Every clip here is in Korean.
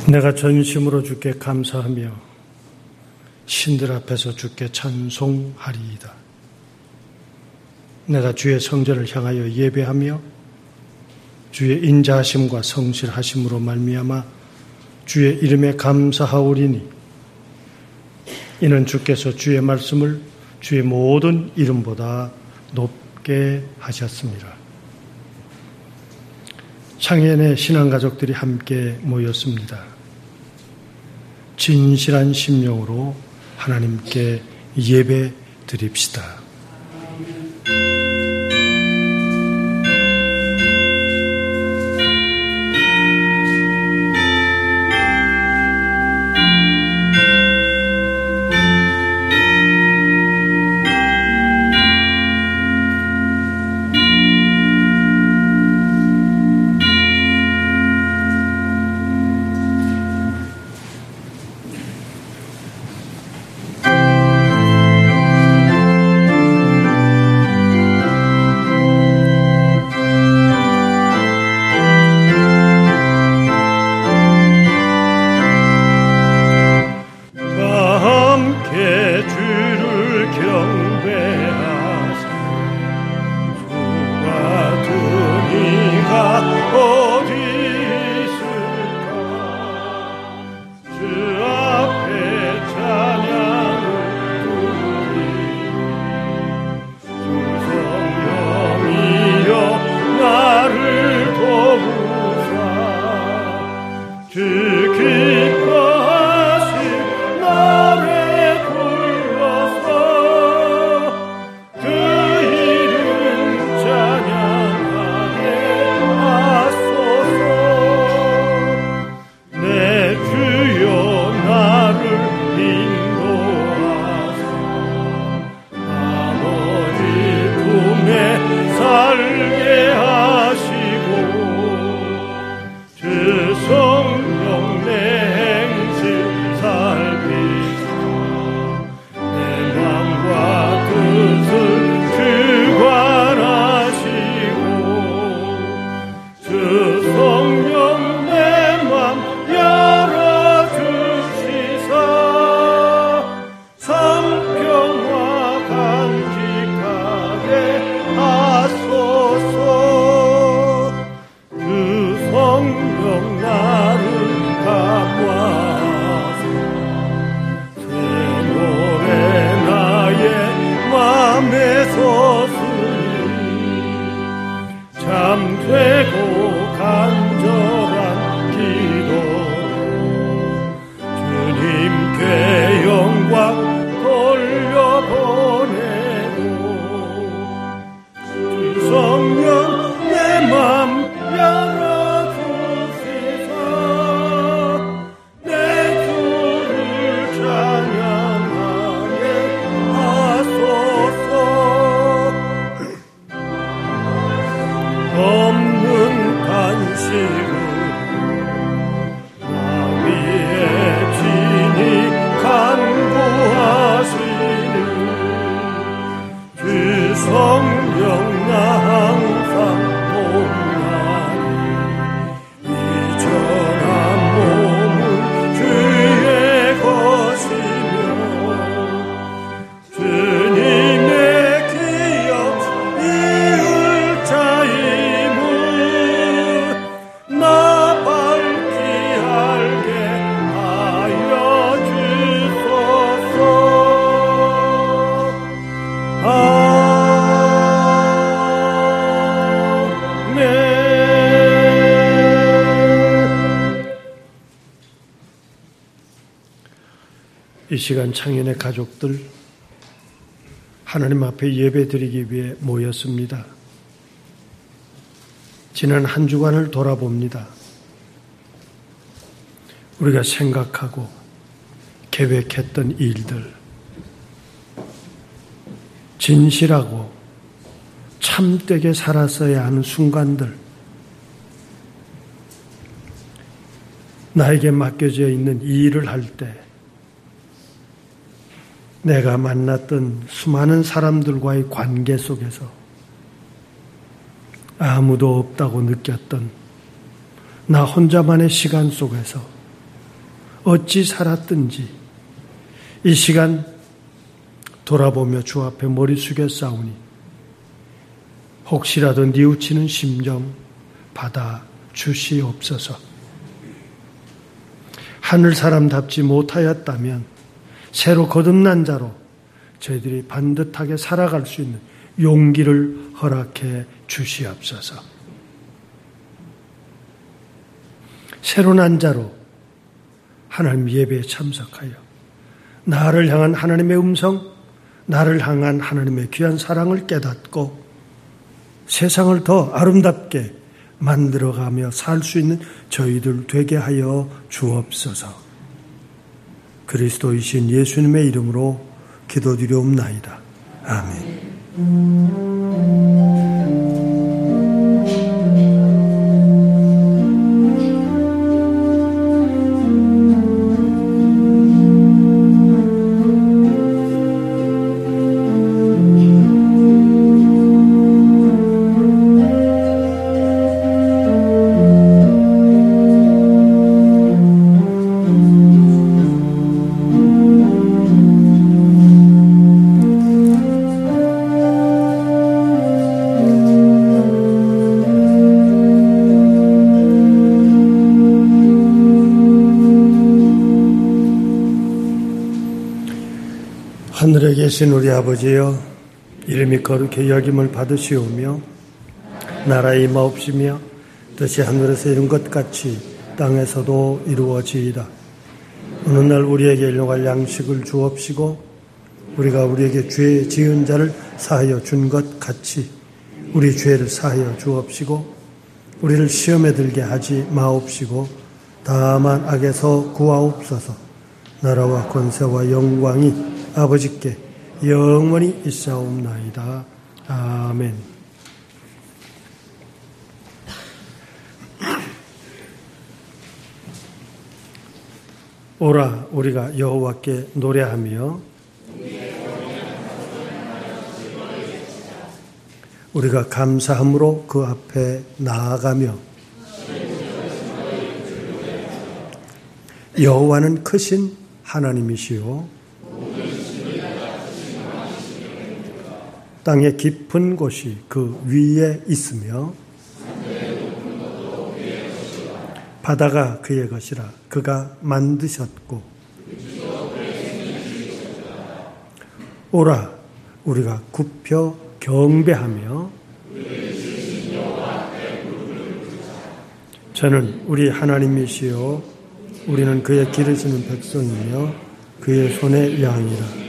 내가 전심으로 주께 감사하며 신들 앞에서 주께 찬송하리이다. 내가 주의 성전을 향하여 예배하며 주의 인자하심과 성실하심으로 말미암아 주의 이름에 감사하오리니 이는 주께서 주의 말씀을 주의 모든 이름보다 높게 하셨습니다. 창현의 신앙가족들이 함께 모였습니다. 진실한 심령으로 하나님께 예배 드립시다. 이 시간 창현의 가족들 하나님 앞에 예배드리기 위해 모였습니다. 지난 한 주간을 돌아봅니다. 우리가 생각하고 계획했던 일들, 진실하고 참되게 살았어야 하는 순간들, 나에게 맡겨져 있는 이 일을 할 때 내가 만났던 수많은 사람들과의 관계 속에서 아무도 없다고 느꼈던 나 혼자만의 시간 속에서 어찌 살았든지 이 시간 돌아보며 주 앞에 머리 숙여 싸우니 혹시라도 뉘우치는 심정 받아 주시옵소서. 하늘 사람답지 못하였다면 새로 거듭난 자로 저희들이 반듯하게 살아갈 수 있는 용기를 허락해 주시옵소서. 새로 난 자로 하나님 예배에 참석하여 나를 향한 하나님의 음성, 나를 향한 하나님의 귀한 사랑을 깨닫고 세상을 더 아름답게 만들어가며 살 수 있는 저희들 되게 하여 주옵소서. 그리스도이신 예수님의 이름으로 기도드리옵나이다. 아멘. 하늘에 계신 우리 아버지여, 이름이 거룩히 여김을 받으시오며 나라의 임하옵시며 뜻이 하늘에서 이룬 것 같이 땅에서도 이루어지이다. 어느 날 우리에게 일용할 양식을 주옵시고 우리가 우리에게 죄 지은 자를 사하여 준 것 같이 우리 죄를 사하여 주옵시고 우리를 시험에 들게 하지 마옵시고 다만 악에서 구하옵소서. 나라와 권세와 영광이 아버지께 영원히 있사옵나이다. 아멘. 오라 우리가 여호와께 노래하며 우리가 감사함으로 그 앞에 나아가며 여호와는 크신 하나님이시요 땅의 깊은 곳이 그 위에 있으며 바다가 그의 것이라 그가 만드셨고 오라 우리가 굽혀 경배하며 저는 우리 하나님이시요 우리는 그의 기르시는 백성이며 그의 손의 양이라.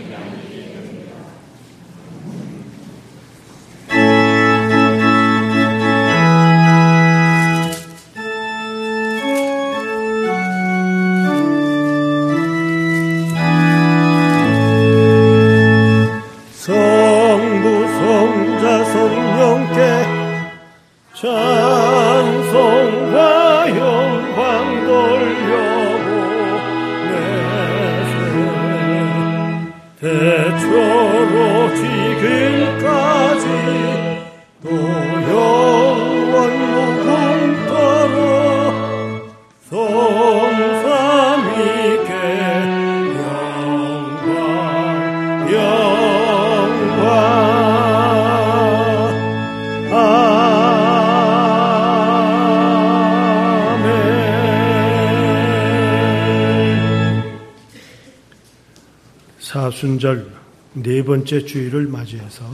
사순절 네 번째 주일을 맞이해서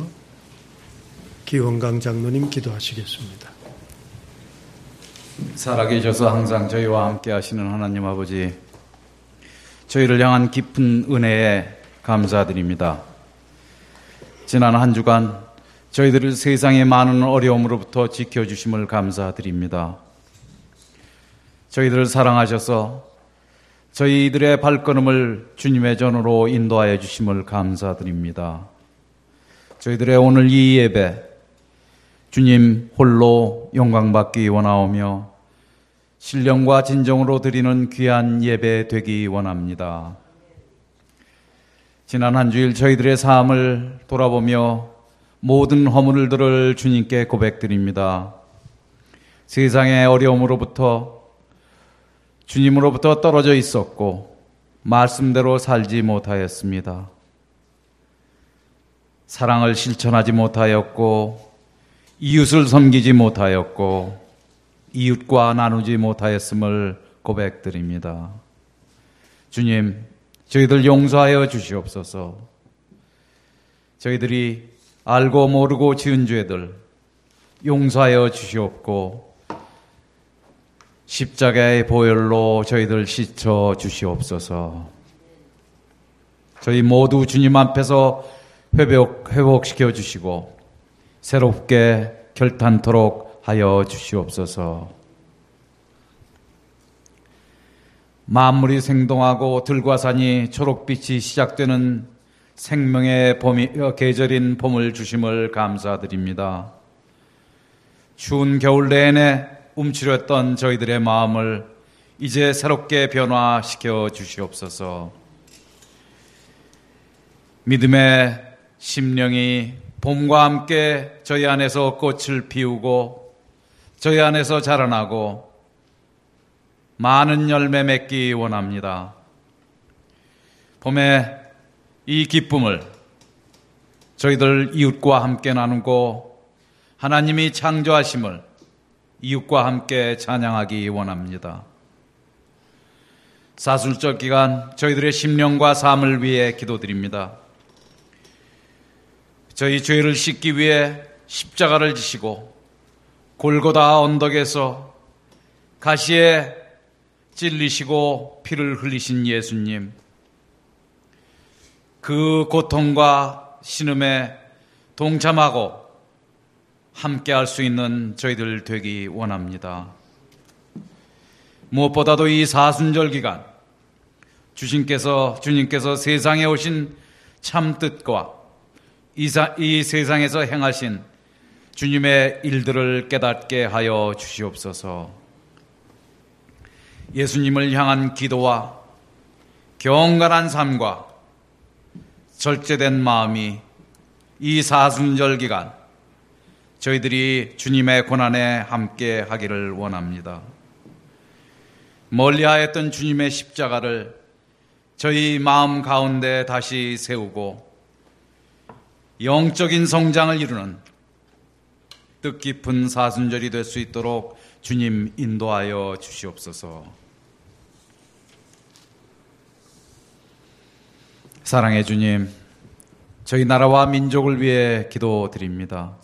기원강 장로님 기도하시겠습니다. 살아계셔서 항상 저희와 함께 하시는 하나님 아버지, 저희를 향한 깊은 은혜에 감사드립니다. 지난 한 주간 저희들을 세상의 많은 어려움으로부터 지켜주심을 감사드립니다. 저희들을 사랑하셔서 저희들의 발걸음을 주님의 전으로 인도하여 주심을 감사드립니다. 저희들의 오늘 이 예배 주님 홀로 영광받기 원하오며 신령과 진정으로 드리는 귀한 예배 되기 원합니다. 지난 한 주일 저희들의 삶을 돌아보며 모든 허물들을 주님께 고백드립니다. 세상의 어려움으로부터 주님으로부터 떨어져 있었고 말씀대로 살지 못하였습니다. 사랑을 실천하지 못하였고, 이웃을 섬기지 못하였고, 이웃과 나누지 못하였음을 고백드립니다. 주님, 저희들 용서하여 주시옵소서. 저희들이 알고 모르고 지은 죄들 용서하여 주시옵고, 십자가의 보혈로 저희들 씻어 주시옵소서. 저희 모두 주님 앞에서 회복시켜 주시고 새롭게 결탄토록 하여 주시옵소서. 만물이 생동하고 들과 산이 초록빛이 시작되는 생명의 계절인 봄을 주심을 감사드립니다. 추운 겨울 내내 움츠렸던 저희들의 마음을 이제 새롭게 변화시켜 주시옵소서. 믿음의 심령이 봄과 함께 저희 안에서 꽃을 피우고 저희 안에서 자라나고 많은 열매 맺기 원합니다. 봄에 이 기쁨을 저희들 이웃과 함께 나누고 하나님이 창조하심을 이웃과 함께 찬양하기 원합니다. 사순절 기간 저희들의 심령과 삶을 위해 기도드립니다. 저희 죄를 씻기 위해 십자가를 지시고 골고다 언덕에서 가시에 찔리시고 피를 흘리신 예수님, 그 고통과 신음에 동참하고 함께 할 수 있는 저희들 되기 원합니다. 무엇보다도 이 사순절 기간 주님께서 세상에 오신 참 뜻과 이 세상에서 행하신 주님의 일들을 깨닫게 하여 주시옵소서. 예수님을 향한 기도와 경건한 삶과 절제된 마음이 이 사순절 기간 저희들이 주님의 고난에 함께 하기를 원합니다. 멀리하였던 주님의 십자가를 저희 마음 가운데 다시 세우고 영적인 성장을 이루는 뜻깊은 사순절이 될 수 있도록 주님 인도하여 주시옵소서. 사랑의 주님, 저희 나라와 민족을 위해 기도드립니다.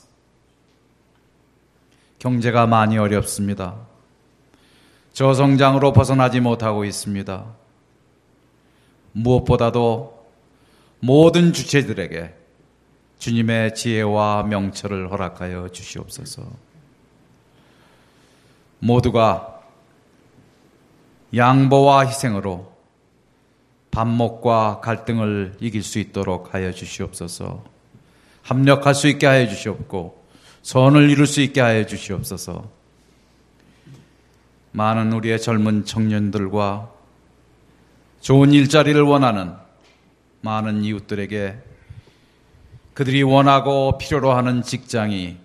경제가 많이 어렵습니다. 저성장으로 벗어나지 못하고 있습니다. 무엇보다도 모든 주체들에게 주님의 지혜와 명철을 허락하여 주시옵소서. 모두가 양보와 희생으로 반목과 갈등을 이길 수 있도록 하여 주시옵소서. 합력할 수 있게 하여 주시옵고 선을 이룰 수 있게 하여 주시옵소서. 많은 우리의 젊은 청년들과 좋은 일자리를 원하는 많은 이웃들에게 그들이 원하고 필요로 하는 직장이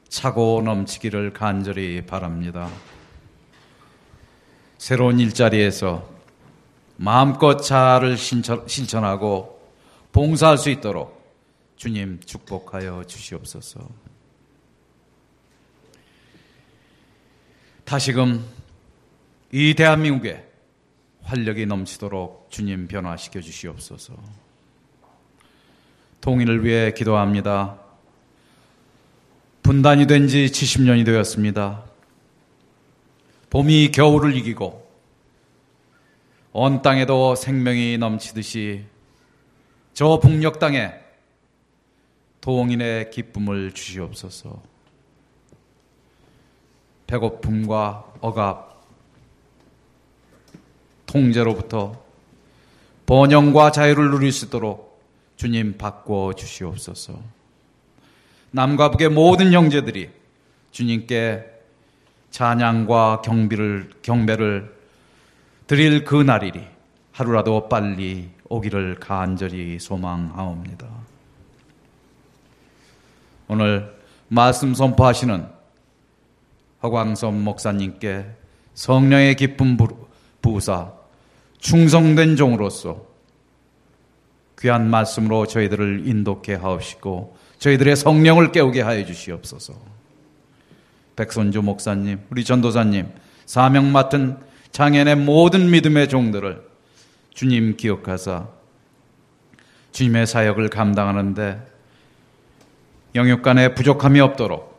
차고 넘치기를 간절히 바랍니다. 새로운 일자리에서 마음껏 자아를 실천하고 봉사할 수 있도록 주님 축복하여 주시옵소서. 다시금 이 대한민국에 활력이 넘치도록 주님 변화시켜 주시옵소서. 통일을 위해 기도합니다. 분단이 된 지 70년이 되었습니다. 봄이 겨울을 이기고 온 땅에도 생명이 넘치듯이 저 북녘 땅에 동인의 기쁨을 주시옵소서. 배고픔과 억압, 통제로부터 번영과 자유를 누릴 수 있도록 주님 바꿔 주시옵소서. 남과 북의 모든 형제들이 주님께 찬양과 경배를 드릴 그 날이 하루라도 빨리 오기를 간절히 소망하옵니다. 오늘 말씀 선포하시는 허광섭 목사님께 성령의 기쁨 부으사 충성된 종으로서 귀한 말씀으로 저희들을 인도케 하옵시고 저희들의 성령을 깨우게 하여 주시옵소서. 백선주 목사님, 우리 전도사님, 사명 맡은 장애인의 모든 믿음의 종들을 주님 기억하사 주님의 사역을 감당하는데 영육 간에 부족함이 없도록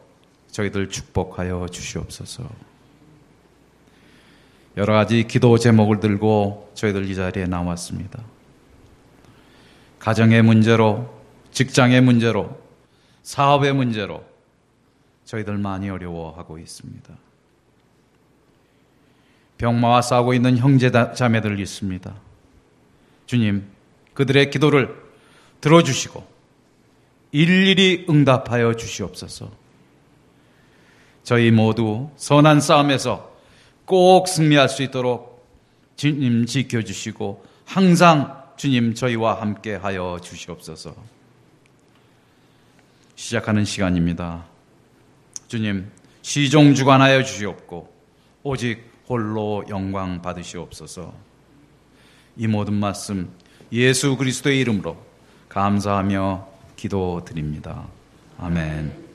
저희들 축복하여 주시옵소서. 여러 가지 기도 제목을 들고 저희들 이 자리에 나왔습니다. 가정의 문제로, 직장의 문제로, 사업의 문제로 저희들 많이 어려워하고 있습니다. 병마와 싸우고 있는 형제 자매들 있습니다. 주님, 그들의 기도를 들어주시고 일일이 응답하여 주시옵소서. 저희 모두 선한 싸움에서 꼭 승리할 수 있도록 주님 지켜주시고 항상 주님 저희와 함께 하여 주시옵소서. 시작하는 시간입니다. 주님, 시종주관하여 주시옵고 오직 홀로 영광 받으시옵소서. 이 모든 말씀 예수 그리스도의 이름으로 감사하며 기도드립니다. 아멘.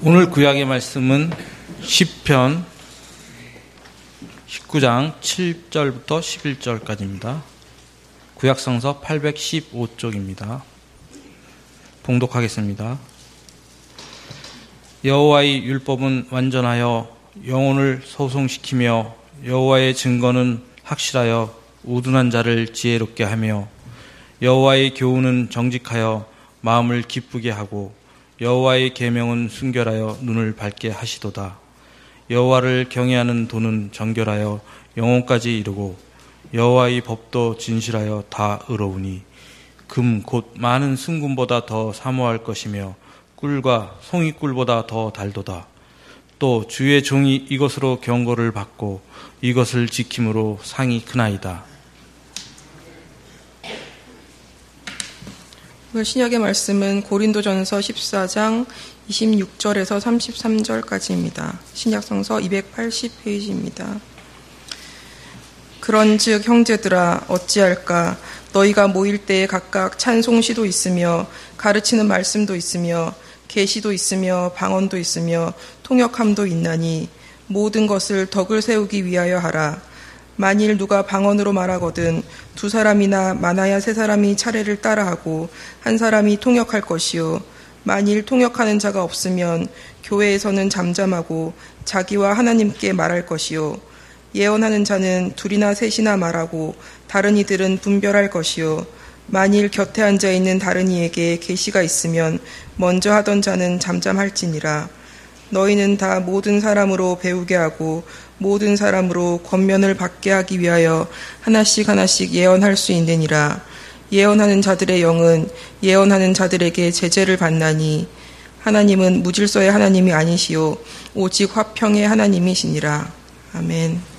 오늘 구약의 말씀은 시편 19장 7절부터 11절까지입니다. 구약성서 815쪽입니다. 봉독하겠습니다. 여호와의 율법은 완전하여 영혼을 소송시키며 여호와의 증거는 확실하여 우둔한 자를 지혜롭게 하며 여호와의 교훈은 정직하여 마음을 기쁘게 하고 여호와의 계명은 순결하여 눈을 밝게 하시도다. 여호와를 경외하는 도는 정결하여 영혼까지 이르고 여호와의 법도 진실하여 다 의로우니 금 곧 많은 승금보다 더 사모할 것이며 꿀과 송이꿀보다 더 달도다. 또 주의 종이 이것으로 경고를 받고 이것을 지킴으로 상이 크나이다. 오늘 신약의 말씀은 고린도전서 14장 26절에서 33절까지입니다. 신약성서 280페이지입니다. 그런즉 형제들아 어찌할까 너희가 모일 때에 각각 찬송시도 있으며 가르치는 말씀도 있으며 계시도 있으며 방언도 있으며 통역함도 있나니 모든 것을 덕을 세우기 위하여 하라. 만일 누가 방언으로 말하거든 두 사람이나 많아야 세 사람이 차례를 따라하고 한 사람이 통역할 것이요 만일 통역하는 자가 없으면 교회에서는 잠잠하고 자기와 하나님께 말할 것이요 예언하는 자는 둘이나 셋이나 말하고 다른 이들은 분별할 것이요 만일 곁에 앉아 있는 다른 이에게 계시가 있으면 먼저 하던 자는 잠잠할지니라. 너희는 다 모든 사람으로 배우게 하고 모든 사람으로 권면을 받게 하기 위하여 하나씩 하나씩 예언할 수 있느니라. 예언하는 자들의 영은 예언하는 자들에게 제재를 받나니 하나님은 무질서의 하나님이 아니시오 오직 화평의 하나님이시니라. 아멘.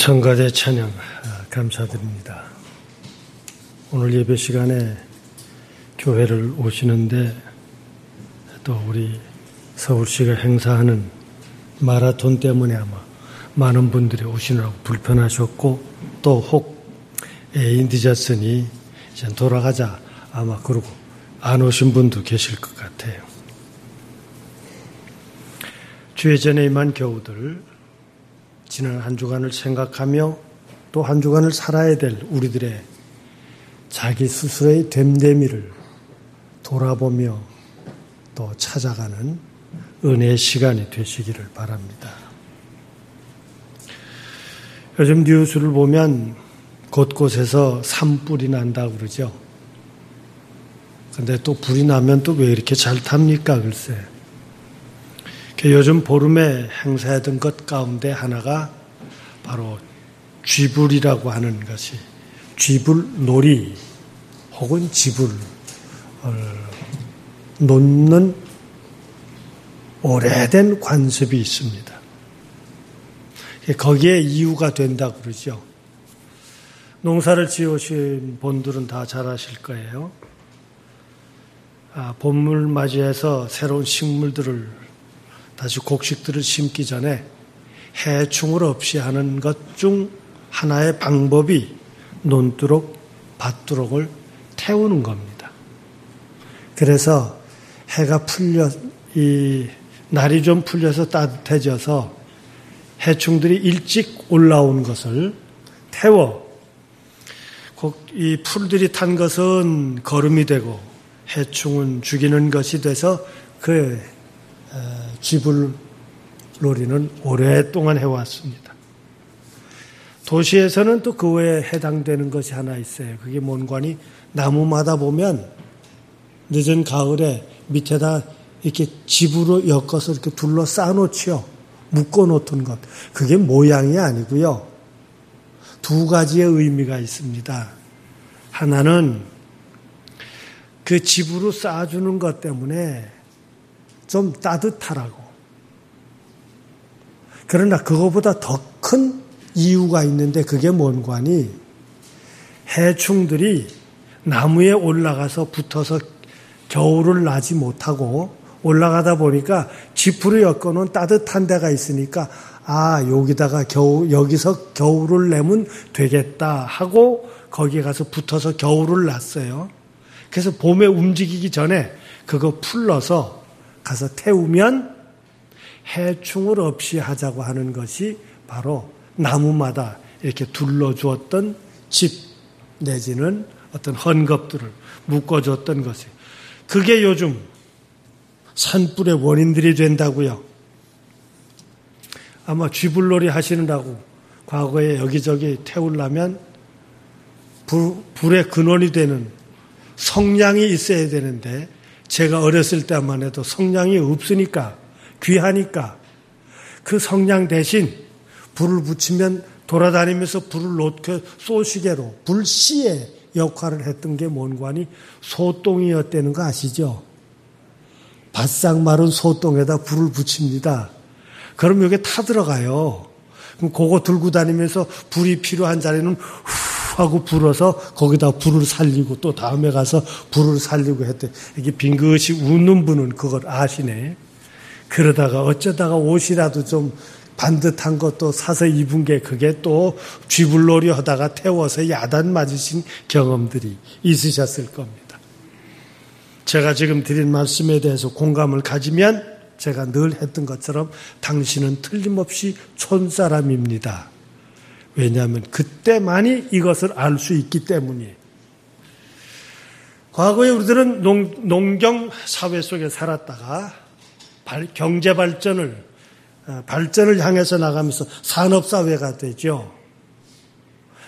성가대 찬양 감사드립니다. 오늘 예배 시간에 교회를 오시는데 또 우리 서울시가 행사하는 마라톤 때문에 아마 많은 분들이 오시느라고 불편하셨고 또 혹 애인 늦었으니 이제 돌아가자 아마 그러고 안 오신 분도 계실 것 같아요. 주의 전에 임한 교우들 지난 한 주간을 생각하며 또 한 주간을 살아야 될 우리들의 자기 스스로의 됨됨이를 돌아보며 또 찾아가는 은혜의 시간이 되시기를 바랍니다. 요즘 뉴스를 보면 곳곳에서 산불이 난다고 그러죠. 근데 또 불이 나면 또 왜 이렇게 잘 탑니까? 글쎄. 요즘 보름에 행사하던 것 가운데 하나가 바로 쥐불이라고 하는 것이 쥐불놀이 혹은 쥐불 놓는 오래된 관습이 있습니다. 거기에 이유가 된다고 그러죠. 농사를 지으신 분들은 다 잘 아실 거예요. 봄을 맞이해서 새로운 식물들을 다시 곡식들을 심기 전에 해충을 없이 하는 것 중 하나의 방법이 논두록, 밭두록을 태우는 겁니다. 그래서 해가 날이 좀 풀려서 따뜻해져서 해충들이 일찍 올라온 것을 태워 이 풀들이 탄 것은 거름이 되고 해충은 죽이는 것이 돼서 그 쥐불놀이는 오랫동안 해왔습니다. 도시에서는 또 그 외에 해당되는 것이 하나 있어요. 그게 뭔가니 나무마다 보면 늦은 가을에 밑에다 이렇게 집으로 엮어서 이렇게 둘러싸 놓지요. 묶어 놓던 것. 그게 모양이 아니고요. 두 가지의 의미가 있습니다. 하나는 그 집으로 쌓아주는 것 때문에 좀 따뜻하라고. 그러나 그거보다 더 큰 이유가 있는데 그게 뭔가니 해충들이 나무에 올라가서 붙어서 겨울을 나지 못하고 올라가다 보니까 지프로 엮어놓은 따뜻한 데가 있으니까 여기서 겨울을 내면 되겠다 하고 거기에 가서 붙어서 겨울을 났어요. 그래서 봄에 움직이기 전에 그거 풀러서 가서 태우면 해충을 없이 하자고 하는 것이 바로 나무마다 이렇게 둘러주었던 집 내지는 어떤 헌겁들을 묶어줬던 것이 그게 요즘 산불의 원인들이 된다고요. 아마 쥐불놀이 하시느라고 과거에 여기저기 태우려면 불의 근원이 되는 성냥이 있어야 되는데 제가 어렸을 때만 해도 성냥이 없으니까 귀하니까 그 성냥 대신 불을 붙이면 돌아다니면서 불을 놓고 쏘시개로 불씨의 역할을 했던 게 뭔관이 소똥이었다는 거 아시죠? 바싹 마른 소똥에다 불을 붙입니다. 그럼 여기 타들어가요. 그럼 그거 들고 다니면서 불이 필요한 자리는 후 하고 불어서 거기다 불을 살리고 또 다음에 가서 불을 살리고 했대. 이게 빙긋이 웃는 분은 그걸 아시네. 그러다가 어쩌다가 옷이라도 좀 반듯한 것도 사서 입은 게 그게 또 쥐불놀이 하다가 태워서 야단 맞으신 경험들이 있으셨을 겁니다. 제가 지금 드린 말씀에 대해서 공감을 가지면 제가 늘 했던 것처럼 당신은 틀림없이 촌사람입니다. 왜냐하면 그때만이 이것을 알 수 있기 때문이에요. 과거에 우리들은 농경 사회 속에 살았다가 경제 발전을 향해서 나가면서 산업사회가 되죠.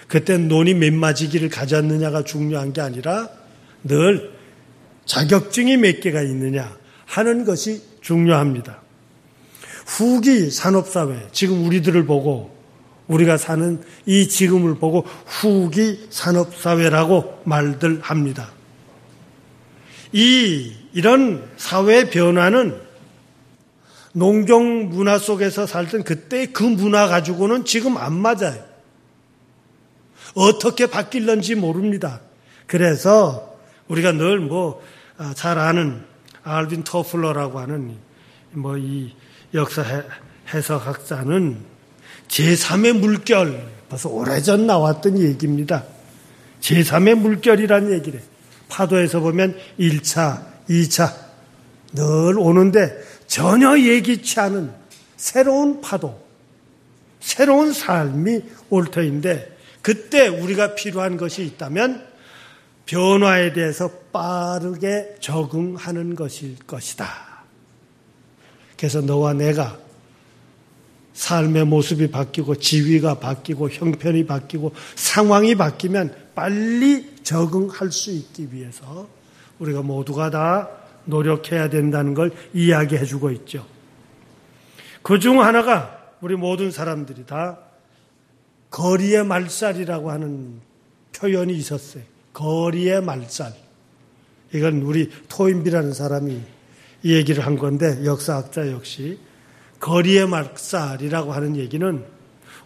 그때 논이 몇 마지기를 가졌느냐가 중요한 게 아니라 늘 자격증이 몇 개가 있느냐 하는 것이 중요합니다. 후기 산업사회, 지금 우리들을 보고 우리가 사는 이 지금을 보고 후기 산업사회라고 말들 합니다. 이런 사회 변화는 농경 문화 속에서 살던 그때 그 문화 가지고는 지금 안 맞아요. 어떻게 바뀔런지 모릅니다. 그래서 우리가 늘 잘 아는 알빈 토플러라고 하는 이 역사 해석학자는 제3의 물결, 벌써 오래전 나왔던 얘기입니다. 제3의 물결이라는 얘기를 해요. 파도에서 보면 1차, 2차 늘 오는데 전혀 예기치 않은 새로운 파도, 새로운 삶이 올 터인데 그때 우리가 필요한 것이 있다면 변화에 대해서 빠르게 적응하는 것일 것이다. 그래서 너와 내가 삶의 모습이 바뀌고 지위가 바뀌고 형편이 바뀌고 상황이 바뀌면 빨리 적응할 수 있기 위해서 우리가 모두가 다 노력해야 된다는 걸 이야기해 주고 있죠. 그중 하나가 우리 모든 사람들이 다 거리의 말살이라고 하는 표현이 있었어요. 거리의 말살. 이건 우리 토인비라는 사람이 이 얘기를 한 건데 역사학자 역시 거리의 말살이라고 하는 얘기는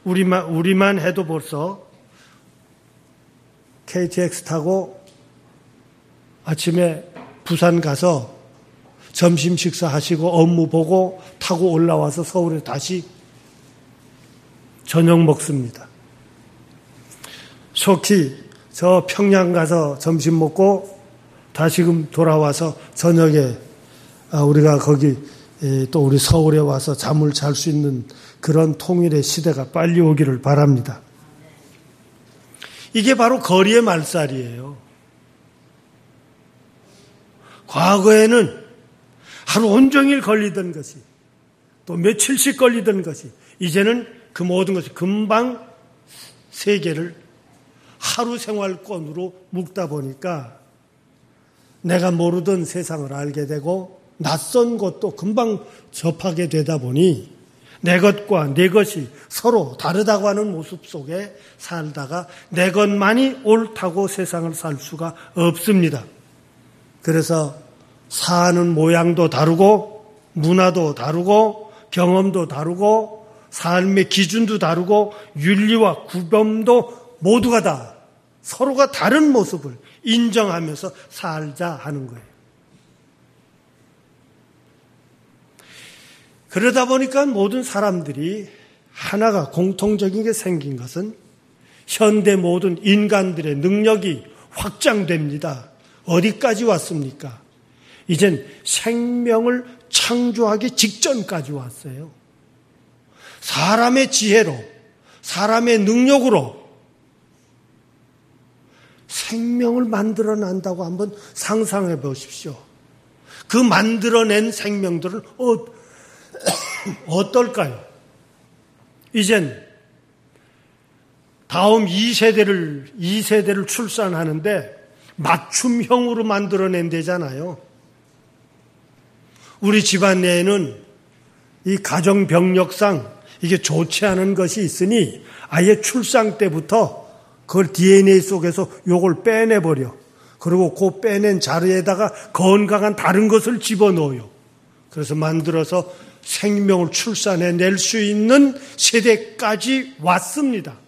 우리만 해도 벌써 KTX 타고 아침에 부산 가서 점심 식사하시고 업무 보고 타고 올라와서 서울에 다시 저녁 먹습니다. 속히 저 평양 가서 점심 먹고 다시금 돌아와서 저녁에 우리가 거기 또 우리 서울에 와서 잠을 잘 수 있는 그런 통일의 시대가 빨리 오기를 바랍니다. 이게 바로 거리의 말살이에요. 과거에는 하루 온종일 걸리던 것이 또 며칠씩 걸리던 것이 이제는 그 모든 것이 금방 세계를 하루 생활권으로 묶다 보니까 내가 모르던 세상을 알게 되고 낯선 것도 금방 접하게 되다 보니 내 것과 내 것이 서로 다르다고 하는 모습 속에 살다가 내 것만이 옳다고 세상을 살 수가 없습니다. 그래서 사는 모양도 다르고 문화도 다르고 경험도 다르고 삶의 기준도 다르고 윤리와 구범도 모두가 다 서로가 다른 모습을 인정하면서 살자 하는 거예요. 그러다 보니까 모든 사람들이 하나가 공통적인 게 생긴 것은 현대 모든 인간들의 능력이 확장됩니다. 어디까지 왔습니까? 이젠 생명을 창조하기 직전까지 왔어요. 사람의 지혜로, 사람의 능력으로 생명을 만들어낸다고 한번 상상해 보십시오. 그 만들어낸 생명들은 어떨까요? 이젠 다음 2세대를 출산하는데 맞춤형으로 만들어낸대잖아요. 우리 집안 내에는 이 가정 병력상 이게 좋지 않은 것이 있으니 아예 출산 때부터 그걸 DNA 속에서 요걸 빼내버려. 그리고 그 빼낸 자리에다가 건강한 다른 것을 집어넣어요. 그래서 만들어서 생명을 출산해낼 수 있는 세대까지 왔습니다.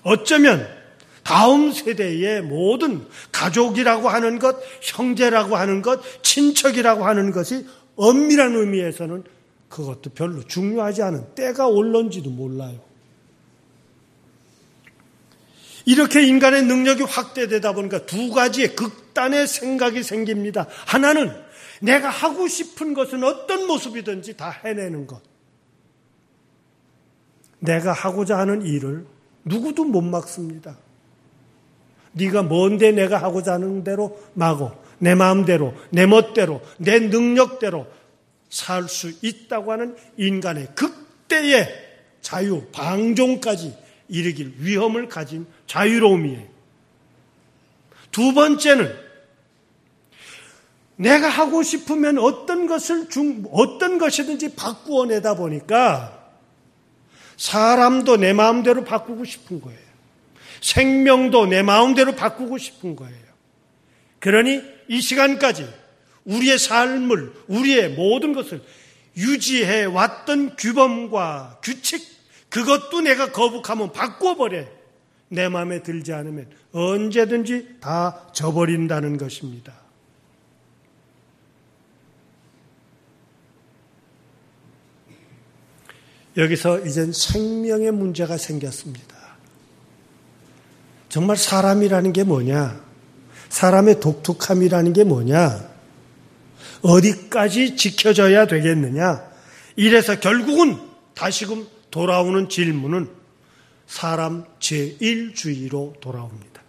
어쩌면 다음 세대의 모든 가족이라고 하는 것, 형제라고 하는 것, 친척이라고 하는 것이 엄밀한 의미에서는 그것도 별로 중요하지 않은 때가 올런지도 몰라요. 이렇게 인간의 능력이 확대되다 보니까 두 가지의 극단의 생각이 생깁니다. 하나는 내가 하고 싶은 것은 어떤 모습이든지 다 해내는 것. 내가 하고자 하는 일을 누구도 못 막습니다. 네가 뭔데 내가 하고자 하는 대로 마고 내 마음대로, 내 멋대로, 내 능력대로 살 수 있다고 하는 인간의 극대의 자유, 방종까지 이르길 위험을 가진 자유로움이에요. 두 번째는 내가 하고 싶으면 어떤 것이든지 바꾸어내다 보니까 사람도 내 마음대로 바꾸고 싶은 거예요. 생명도 내 마음대로 바꾸고 싶은 거예요. 그러니 이 시간까지 우리의 삶을, 우리의 모든 것을 유지해 왔던 규범과 규칙, 그것도 내가 거북하면 바꿔버려. 내 마음에 들지 않으면 언제든지 다 져버린다는 것입니다. 여기서 이젠 생명의 문제가 생겼습니다. 정말 사람이라는 게 뭐냐? 사람의 독특함이라는 게 뭐냐? 어디까지 지켜져야 되겠느냐? 이래서 결국은 다시금 돌아오는 질문은 사람 제1주의로 돌아옵니다.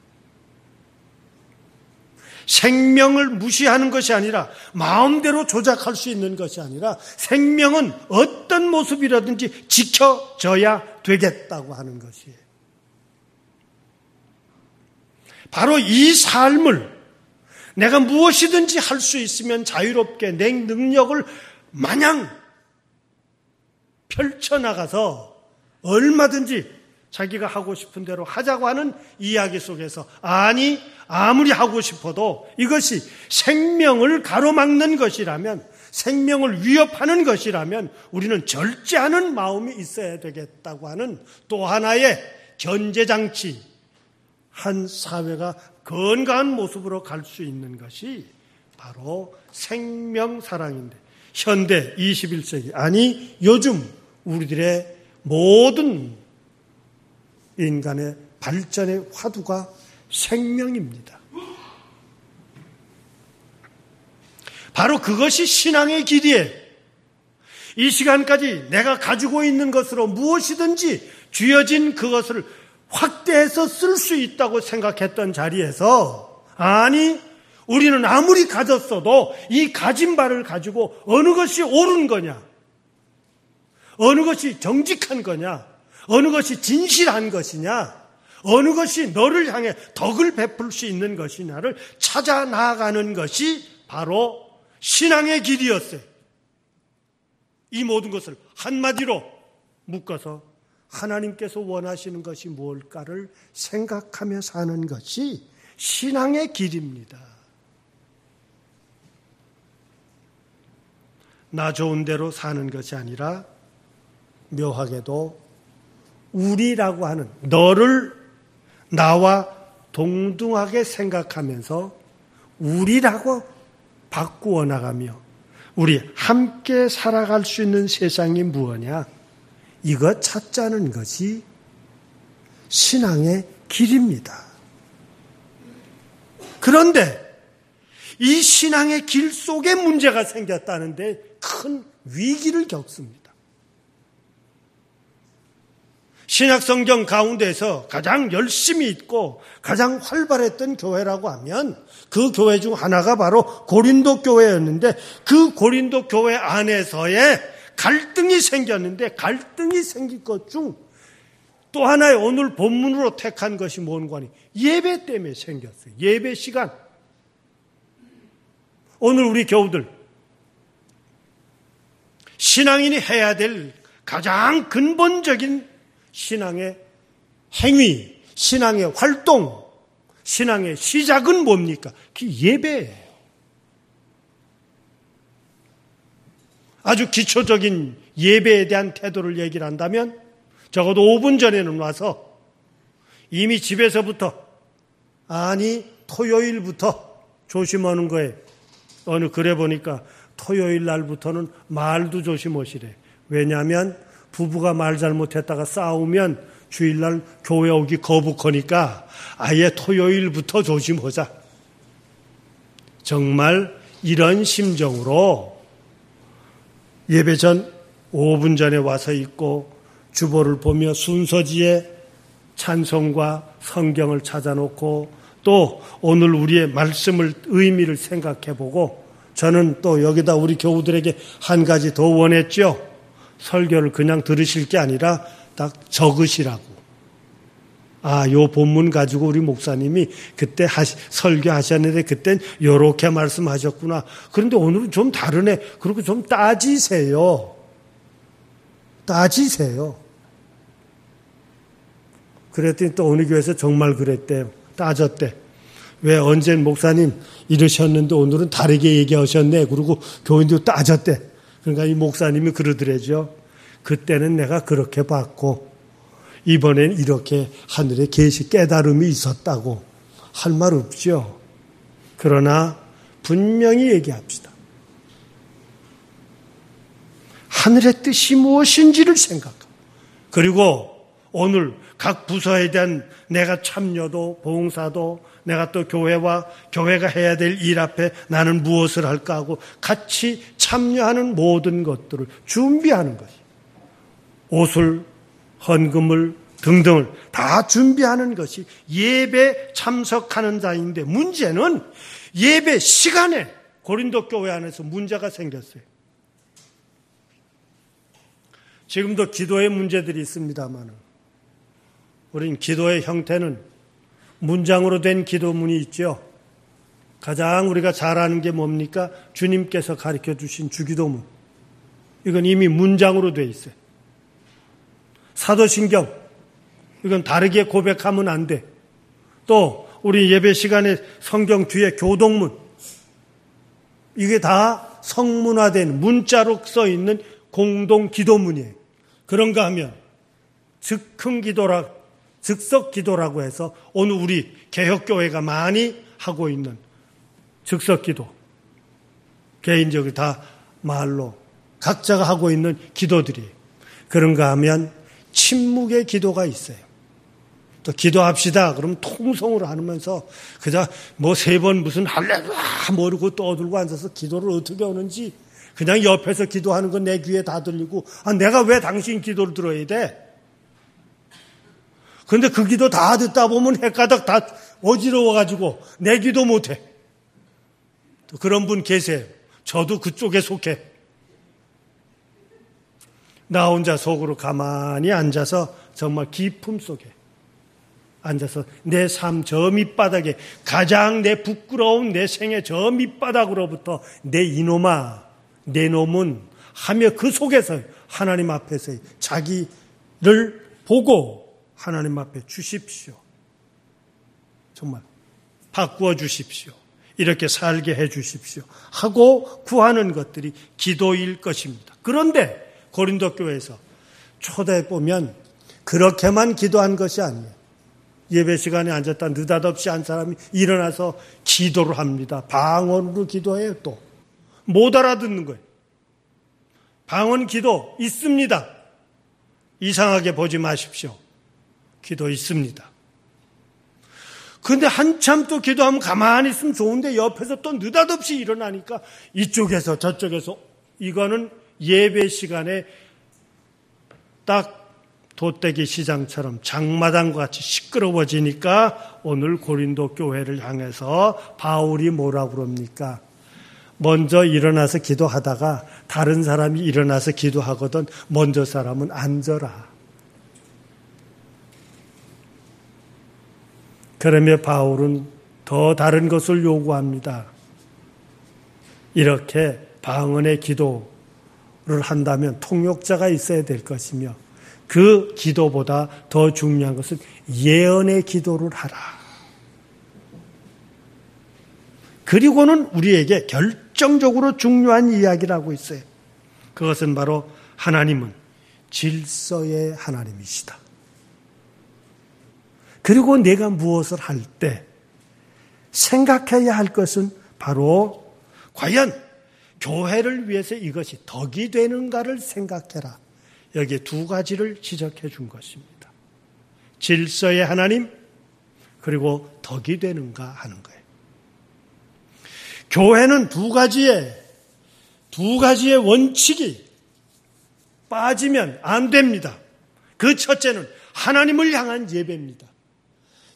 생명을 무시하는 것이 아니라 마음대로 조작할 수 있는 것이 아니라 생명은 어떤 모습이라든지 지켜져야 되겠다고 하는 것이에요. 바로 이 삶을 내가 무엇이든지 할 수 있으면 자유롭게 내 능력을 마냥 펼쳐나가서 얼마든지 자기가 하고 싶은 대로 하자고 하는 이야기 속에서 아무리 하고 싶어도 이것이 생명을 가로막는 것이라면, 생명을 위협하는 것이라면 우리는 절제하는 마음이 있어야 되겠다고 하는 또 하나의 견제장치, 한 사회가 건강한 모습으로 갈 수 있는 것이 바로 생명사랑인데, 현대 21세기, 요즘 우리들의 모든 인간의 발전의 화두가 생명입니다. 바로 그것이 신앙의 길이에요. 이 시간까지 내가 가지고 있는 것으로 무엇이든지 주어진 그것을 확대해서 쓸 수 있다고 생각했던 자리에서 우리는 아무리 가졌어도 이 가진 바를 가지고 어느 것이 옳은 거냐, 어느 것이 정직한 거냐, 어느 것이 진실한 것이냐, 어느 것이 너를 향해 덕을 베풀 수 있는 것이냐를 찾아 나아가는 것이 바로 신앙의 길이었어요. 이 모든 것을 한마디로 묶어서 하나님께서 원하시는 것이 무엇일까를 생각하며 사는 것이 신앙의 길입니다. 나 좋은 대로 사는 것이 아니라 묘하게도 우리라고 하는 너를 나와 동등하게 생각하면서 우리라고 바꾸어 나가며 우리 함께 살아갈 수 있는 세상이 무엇이냐? 이거 찾자는 것이 신앙의 길입니다. 그런데 이 신앙의 길 속에 문제가 생겼다는데 큰 위기를 겪습니다. 신약성경 가운데서 가장 열심히 있고 가장 활발했던 교회라고 하면 그 교회 중 하나가 바로 고린도 교회였는데, 그 고린도 교회 안에서의 갈등이 생겼는데, 갈등이 생긴 것 중 또 하나의 오늘 본문으로 택한 것이 뭔가니 예배 때문에 생겼어요. 예배 시간. 오늘 우리 교우들 신앙인이 해야 될 가장 근본적인 신앙의 행위, 신앙의 활동, 신앙의 시작은 뭡니까? 그 예배예요. 아주 기초적인 예배에 대한 태도를 얘기를 한다면 적어도 5분 전에는 와서 이미 집에서부터, 아니 토요일부터 조심하는 거예요. 어느 글에 보니까 토요일 날부터는 말도 조심하시래. 왜냐하면 부부가 말 잘못했다가 싸우면 주일날 교회 오기 거북하니까 아예 토요일부터 조심하자. 정말 이런 심정으로 예배 전 5분 전에 와서 있고 주보를 보며 순서지에 찬송과 성경을 찾아놓고 또 오늘 우리의 말씀을 의미를 생각해보고, 저는 또 여기다 우리 교우들에게 한 가지 더 원했죠. 설교를 그냥 들으실 게 아니라 딱 적으시라고. 요 본문 가지고 우리 목사님이 그때 설교하셨는데 그땐 요렇게 말씀하셨구나. 그런데 오늘은 좀 다르네. 그리고 좀 따지세요. 그랬더니 또 어느 교회에서 정말 그랬대요. 따졌대. 왜 언젠 목사님 이러셨는데 오늘은 다르게 얘기하셨네. 그리고 교인도 따졌대. 그러니까 이 목사님이 그러더래죠. 그때는 내가 그렇게 봤고 이번엔 이렇게 하늘에 계시 깨달음이 있었다고 할 말 없죠. 그러나 분명히 얘기합시다. 하늘의 뜻이 무엇인지를 생각하고, 그리고 오늘 각 부서에 대한 내가 참여도 봉사도 내가 또 교회가 해야 될 일 앞에 나는 무엇을 할까 하고 같이 참여하는 모든 것들을 준비하는 것이, 옷을, 헌금을 등등을 다 준비하는 것이 예배 참석하는 자인데, 문제는 예배 시간에 고린도 교회 안에서 문제가 생겼어요. 지금도 기도의 문제들이 있습니다만 우린 기도의 형태는 문장으로 된 기도문이 있죠. 가장 우리가 잘 아는 게 뭡니까? 주님께서 가르쳐 주신 주기도문. 이건 이미 문장으로 돼 있어요. 사도신경, 이건 다르게 고백하면 안 돼. 또 우리 예배 시간에 성경 뒤에 교동문, 이게 다 성문화된 문자로 써 있는 공동 기도문이에요. 그런가 하면 즉석 기도라고 해서 오늘 우리 개혁교회가 많이 하고 있는 즉석 기도, 개인적으로 다 말로 각자가 하고 있는 기도들이에요. 그런가 하면 침묵의 기도가 있어요. 또 기도합시다 그러면 통성으로 하면서 그저 뭐 3번 무슨 할렐루야 모르고 떠들고 앉아서 기도를 어떻게 하는지, 그냥 옆에서 기도하는 건 내 귀에 다 들리고, 내가 왜 당신 기도를 들어야 돼? 근데 그 기도 다 듣다 보면 헷가닥 다 어지러워가지고 내 기도 못해. 또 그런 분 계세요. 저도 그쪽에 속해. 나 혼자 속으로 가만히 앉아서 정말 기품 속에 앉아서 내 삶 저 밑바닥에, 가장 내 부끄러운 내 생애 저 밑바닥으로부터 내 이놈아, 내 놈은 하며 그 속에서 하나님 앞에서 자기를 보고 하나님 앞에 주십시오. 정말 바꾸어 주십시오. 이렇게 살게 해 주십시오. 하고 구하는 것들이 기도일 것입니다. 그런데 고린도 교회에서 초대해 보면 그렇게만 기도한 것이 아니에요. 예배 시간에 앉았다 느닷없이 한 사람이 일어나서 기도를 합니다. 방언으로 기도해요. 또 못 알아듣는 거예요. 방언 기도 있습니다. 이상하게 보지 마십시오. 기도 있습니다. 근데 한참 또 기도하면 가만히 있으면 좋은데 옆에서 또 느닷없이 일어나니까 이쪽에서 저쪽에서, 이거는 예배 시간에 딱 돗대기 시장처럼 장마당과 같이 시끄러워지니까 오늘 고린도 교회를 향해서 바울이 뭐라고 그럽니까? 먼저 일어나서 기도하다가 다른 사람이 일어나서 기도하거든 먼저 사람은 앉아라. 그러며 바울은 더 다른 것을 요구합니다. 이렇게 방언의 기도를 한다면 통역자가 있어야 될 것이며 그 기도보다 더 중요한 것은 예언의 기도를 하라. 그리고는 우리에게 결정적으로 중요한 이야기를 하고 있어요. 그것은 바로 하나님은 질서의 하나님이시다. 그리고 내가 무엇을 할 때 생각해야 할 것은 바로 과연 교회를 위해서 이것이 덕이 되는가를 생각해라. 여기에 두 가지를 지적해 준 것입니다. 질서의 하나님, 그리고 덕이 되는가 하는 거예요. 교회는 두 가지의 원칙이 빠지면 안 됩니다. 그 첫째는 하나님을 향한 예배입니다.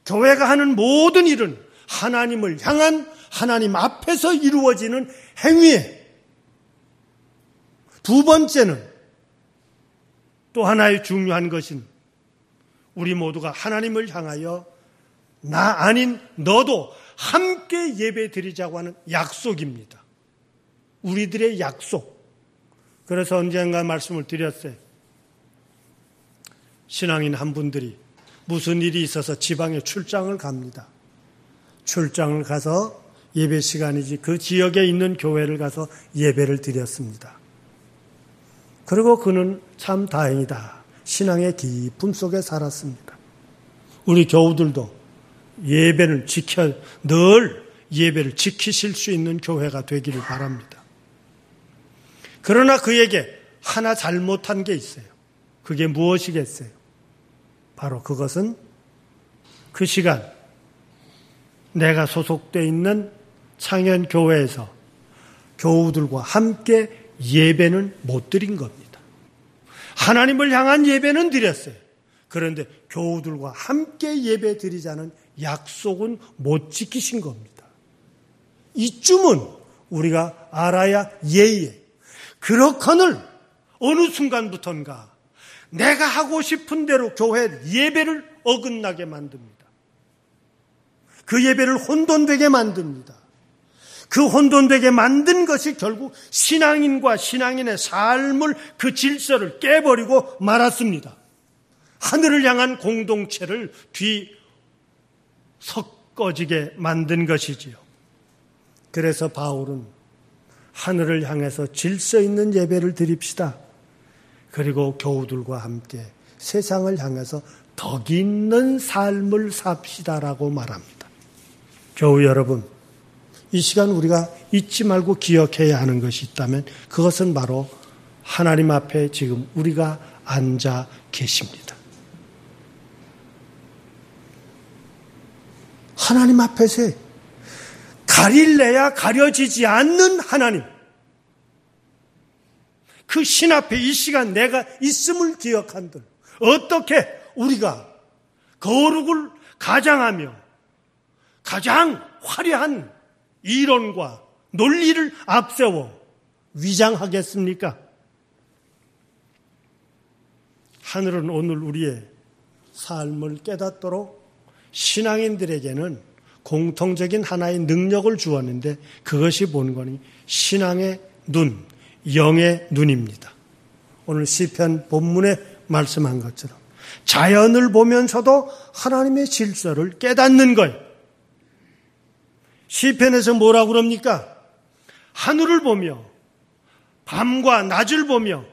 교회가 하는 모든 일은 하나님을 향한 하나님 앞에서 이루어지는 행위에, 두 번째는 또 하나의 중요한 것은 우리 모두가 하나님을 향하여 나 아닌 너도 함께 예배 드리자고 하는 약속입니다. 우리들의 약속. 그래서 언젠가 말씀을 드렸어요. 신앙인 한 분들이 무슨 일이 있어서 지방에 출장을 갑니다. 출장을 가서 예배 시간이지 그 지역에 있는 교회를 가서 예배를 드렸습니다. 그리고 그는 참 다행이다. 신앙의 깊음 속에 살았습니다. 우리 교우들도 예배를 늘 예배를 지키실 수 있는 교회가 되기를 바랍니다. 그러나 그에게 하나 잘못한 게 있어요. 그게 무엇이겠어요? 바로 그것은 그 시간 내가 소속되어 있는 창현교회에서 교우들과 함께 예배는 못 드린 겁니다. 하나님을 향한 예배는 드렸어요. 그런데 교우들과 함께 예배 드리자는 약속은 못 지키신 겁니다. 이쯤은 우리가 알아야 예의에. 그렇거늘 어느 순간부터인가 내가 하고 싶은 대로 교회 예배를 어긋나게 만듭니다. 그 예배를 혼돈되게 만듭니다. 그 혼돈되게 만든 것이 결국 신앙인과 신앙인의 삶을 그 질서를 깨버리고 말았습니다. 하늘을 향한 공동체를 뒤섞어지게 만든 것이지요. 그래서 바울은 하늘을 향해서 질서 있는 예배를 드립시다. 그리고 교우들과 함께 세상을 향해서 덕 있는 삶을 삽시다라고 말합니다. 교우 여러분, 이 시간 우리가 잊지 말고 기억해야 하는 것이 있다면 그것은 바로 하나님 앞에 지금 우리가 앉아 계십니다. 하나님 앞에서 가릴래야 가려지지 않는 하나님. 그 신 앞에 이 시간 내가 있음을 기억한들 어떻게 우리가 거룩을 가장하며 가장 화려한 이론과 논리를 앞세워 위장하겠습니까? 하늘은 오늘 우리의 삶을 깨닫도록 신앙인들에게는 공통적인 하나의 능력을 주었는데 그것이 뭔가니 신앙의 눈, 영의 눈입니다. 오늘 시편 본문에 말씀한 것처럼 자연을 보면서도 하나님의 질서를 깨닫는 거예요. 시편에서 뭐라고 그럽니까? 하늘을 보며 밤과 낮을 보며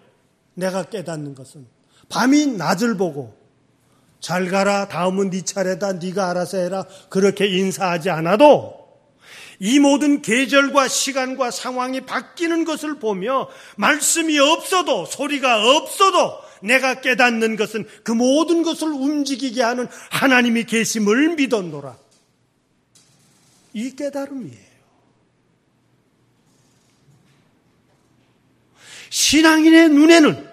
내가 깨닫는 것은 밤이 낮을 보고 잘 가라 다음은 네 차례다 네가 알아서 해라 그렇게 인사하지 않아도 이 모든 계절과 시간과 상황이 바뀌는 것을 보며 말씀이 없어도 소리가 없어도 내가 깨닫는 것은 그 모든 것을 움직이게 하는 하나님이 계심을 믿었노라. 이 깨달음이에요. 신앙인의 눈에는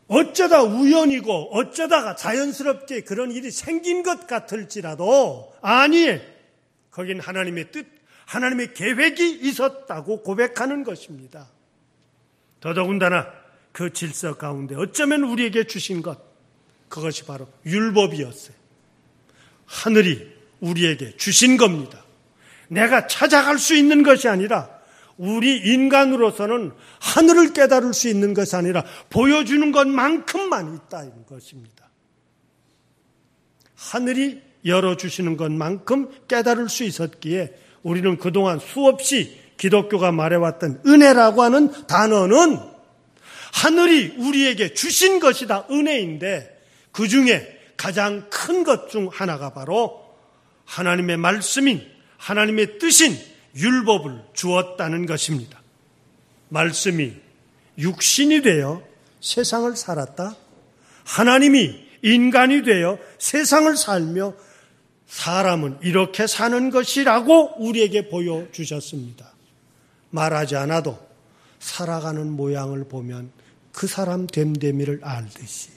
어쩌다 우연이고 어쩌다가 자연스럽게 그런 일이 생긴 것 같을지라도 아니, 거긴 하나님의 뜻, 하나님의 계획이 있었다고 고백하는 것입니다. 더더군다나 그 질서 가운데 어쩌면 우리에게 주신 것, 그것이 바로 율법이었어요. 하늘이 우리에게 주신 겁니다. 내가 찾아갈 수 있는 것이 아니라 우리 인간으로서는 하늘을 깨달을 수 있는 것이 아니라 보여주는 것만큼만 있다는 것입니다. 하늘이 열어주시는 것만큼 깨달을 수 있었기에 우리는 그동안 수없이 기독교가 말해왔던 은혜라고 하는 단어는 하늘이 우리에게 주신 것이다, 은혜인데 그 중에 가장 큰 것 중 하나가 바로 하나님의 말씀인, 하나님의 뜻인 율법을 주었다는 것입니다. 말씀이 육신이 되어 세상을 살았다. 하나님이 인간이 되어 세상을 살며 사람은 이렇게 사는 것이라고 우리에게 보여주셨습니다. 말하지 않아도 살아가는 모양을 보면 그 사람 됨됨이를 알듯이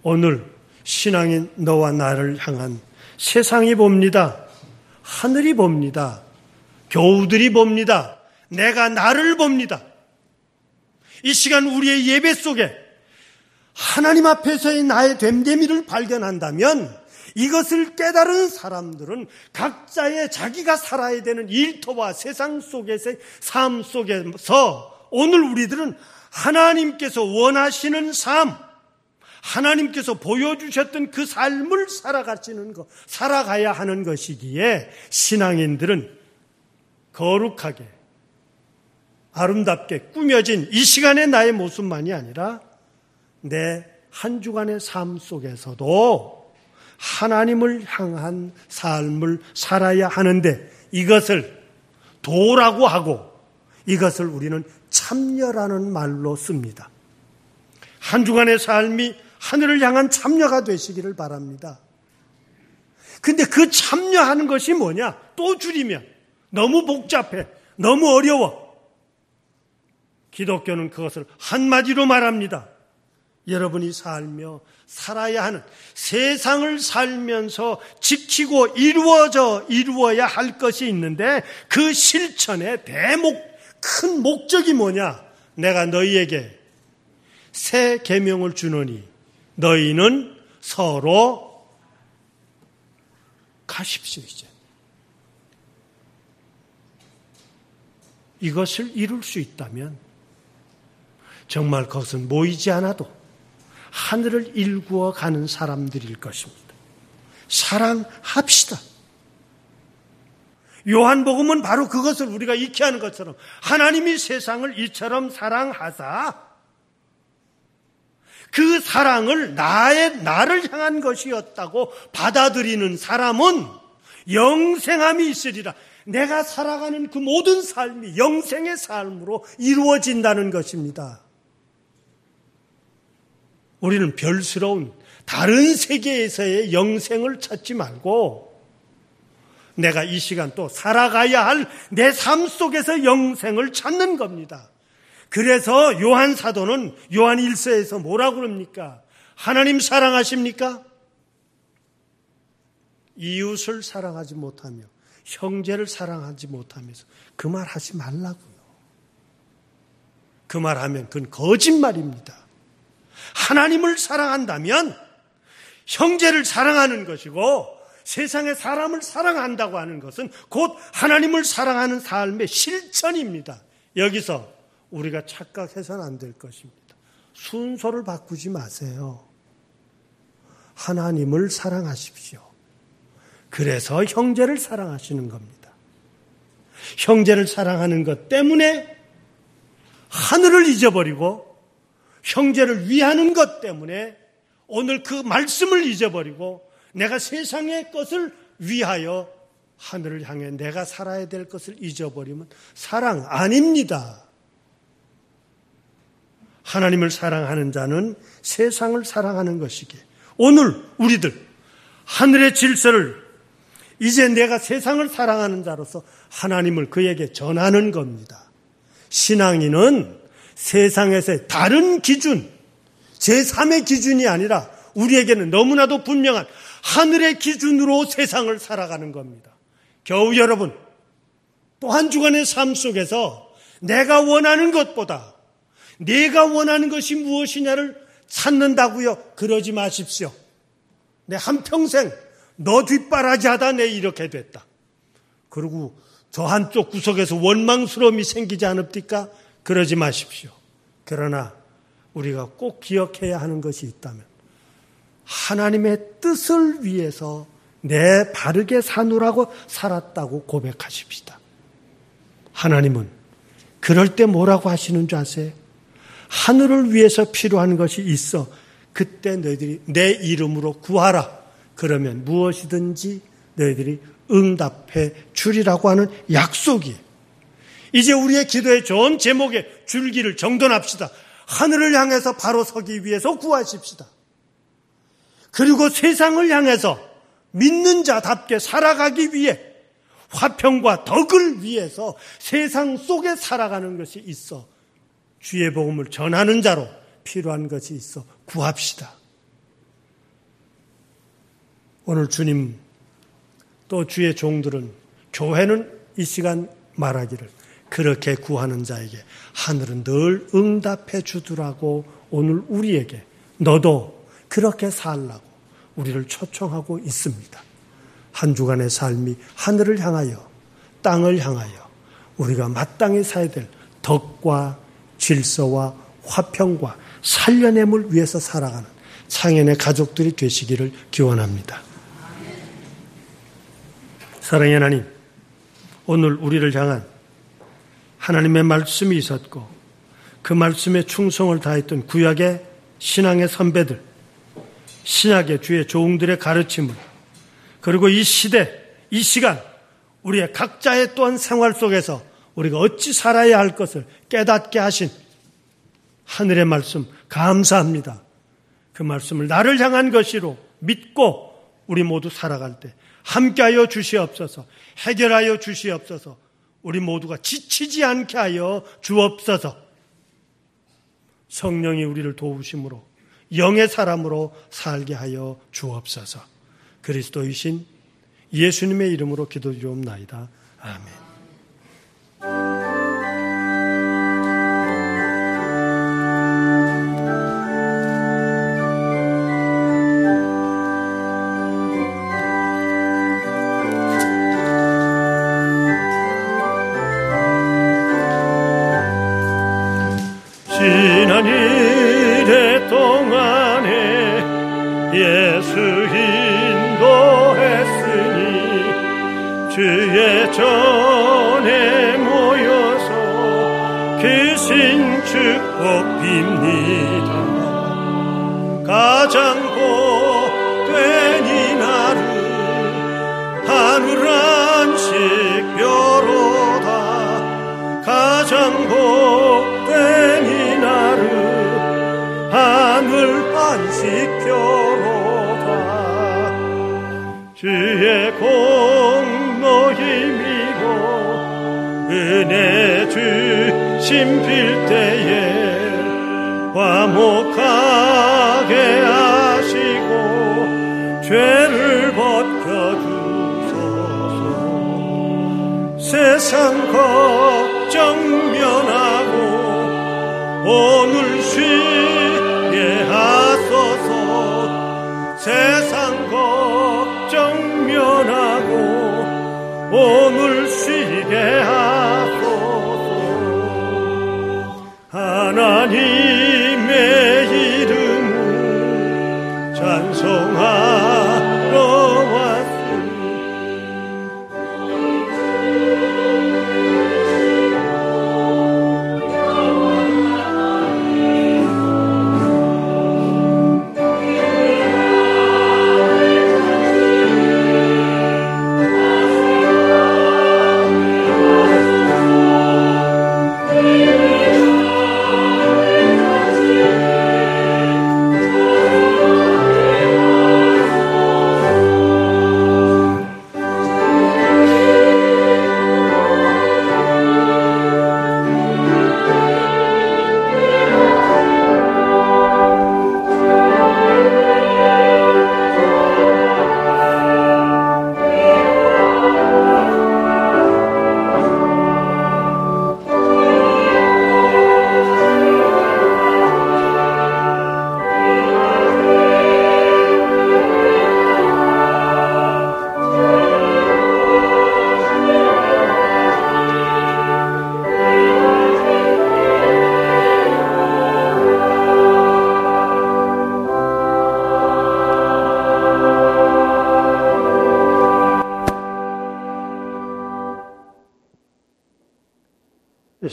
오늘 신앙인 너와 나를 향한 세상이 봅니다. 하늘이 봅니다. 교우들이 봅니다. 내가 나를 봅니다. 이 시간 우리의 예배 속에 하나님 앞에서의 나의 됨됨이를 발견한다면 이것을 깨달은 사람들은 각자의 자기가 살아야 되는 일터와 세상 속에서의 삶 속에서 오늘 우리들은 하나님께서 원하시는 삶, 하나님께서 보여주셨던 그 삶을 살아가야 하는 것이기에 신앙인들은 거룩하게 아름답게 꾸며진 이 시간의 나의 모습만이 아니라 내 한 주간의 삶 속에서도 하나님을 향한 삶을 살아야 하는데 이것을 도라고 하고 이것을 우리는 참여라는 말로 씁니다. 한 주간의 삶이 하늘을 향한 참여가 되시기를 바랍니다. 근데 그 참여하는 것이 뭐냐? 또 줄이면 너무 복잡해, 너무 어려워. 기독교는 그것을 한마디로 말합니다. 여러분이 살아야 하는 세상을 살면서 지키고 이루어야 할 것이 있는데 그 실천의 큰 목적이 뭐냐? 내가 너희에게 새 계명을 주노니 너희는 서로 가십시오. 이제 이것을 이룰 수 있다면 정말 그것은 모이지 않아도 하늘을 일구어 가는 사람들일 것입니다. 사랑합시다. 요한복음은 바로 그것을 우리가 익히 하는 것처럼 하나님이 세상을 이처럼 사랑하사 그 사랑을 나를 향한 것이었다고 받아들이는 사람은 영생함이 있으리라. 내가 살아가는 그 모든 삶이 영생의 삶으로 이루어진다는 것입니다. 우리는 별스러운 다른 세계에서의 영생을 찾지 말고 내가 이 시간 또 살아가야 할 내 삶 속에서 영생을 찾는 겁니다. 그래서 요한 사도는 요한 1서에서 뭐라고 그럽니까? 하나님 사랑하십니까? 이웃을 사랑하지 못하며 형제를 사랑하지 못하면서 그 말 하지 말라고요. 그 말하면 그건 거짓말입니다. 하나님을 사랑한다면 형제를 사랑하는 것이고 세상의 사람을 사랑한다고 하는 것은 곧 하나님을 사랑하는 삶의 실천입니다. 여기서 우리가 착각해서는 안 될 것입니다. 순서를 바꾸지 마세요. 하나님을 사랑하십시오. 그래서 형제를 사랑하시는 겁니다. 형제를 사랑하는 것 때문에 하늘을 잊어버리고 형제를 위하는 것 때문에 오늘 그 말씀을 잊어버리고 내가 세상의 것을 위하여 하늘을 향해 내가 살아야 될 것을 잊어버리면 사랑 아닙니다. 하나님을 사랑하는 자는 세상을 사랑하는 것이기에 오늘 우리들 하늘의 질서를 이제 내가 세상을 사랑하는 자로서 하나님을 그에게 전하는 겁니다. 신앙인은 세상에서의 다른 기준, 제3의 기준이 아니라 우리에게는 너무나도 분명한 하늘의 기준으로 세상을 살아가는 겁니다. 겨우 여러분, 또 한 주간의 삶 속에서 내가 원하는 것보다 내가 원하는 것이 무엇이냐를 찾는다고요? 그러지 마십시오. 내 한평생 너 뒷바라지 하다 내 이렇게 됐다. 그리고 저 한쪽 구석에서 원망스러움이 생기지 않읍니까? 그러지 마십시오. 그러나 우리가 꼭 기억해야 하는 것이 있다면 하나님의 뜻을 위해서 내 바르게 사느라고 살았다고 고백하십시다. 하나님은 그럴 때 뭐라고 하시는 줄 아세요? 하늘을 위해서 필요한 것이 있어. 그때 너희들이 내 이름으로 구하라. 그러면 무엇이든지 너희들이 응답해 주리라고 하는 약속이에요. 이제 우리의 기도의 전 제목에 줄기를 정돈합시다. 하늘을 향해서 바로 서기 위해서 구하십시다. 그리고 세상을 향해서 믿는 자답게 살아가기 위해 화평과 덕을 위해서 세상 속에 살아가는 것이 있어. 주의 복음을 전하는 자로 필요한 것이 있어. 구합시다. 오늘 주님 또 주의 종들은 교회는 이 시간 말하기를 그렇게 구하는 자에게 하늘은 늘 응답해 주더라고 오늘 우리에게 너도 그렇게 살라고 우리를 초청하고 있습니다. 한 주간의 삶이 하늘을 향하여 땅을 향하여 우리가 마땅히 살아야 될 덕과 질서와 화평과 살려냄을 위해서 살아가는 창현의 가족들이 되시기를 기원합니다. 사랑의 하나님, 오늘 우리를 향한 하나님의 말씀이 있었고 그 말씀에 충성을 다했던 구약의 신앙의 선배들, 신약의 주의 종들의 가르침을 그리고 이 시대, 이 시간 우리의 각자의 또한 생활 속에서 우리가 어찌 살아야 할 것을 깨닫게 하신 하늘의 말씀 감사합니다. 그 말씀을 나를 향한 것이로 믿고 우리 모두 살아갈 때 함께하여 주시옵소서. 해결하여 주시옵소서. 우리 모두가 지치지 않게 하여 주옵소서. 성령이 우리를 도우심으로 영의 사람으로 살게 하여 주옵소서. 그리스도이신 예수님의 이름으로 기도드리옵나이다. 아멘. 지난 일의 동안에 예수 인도했으니 주의 전에 모여서 귀신 축복 빕니다. 가장 복된 이날은 하늘 안식교로다. 가장 복된 이날은 하늘 안식교로다. 주의 공로 힘입어 은혜 주심 빌 때에 화목하게 하시고 죄를 벗겨주소서. 세상 걱정 면하고 오늘 쉬게 하소서. 세상 걱정 면하고 오늘 쉬게 하소서. 하나님의 이름을 찬송하러 왔으니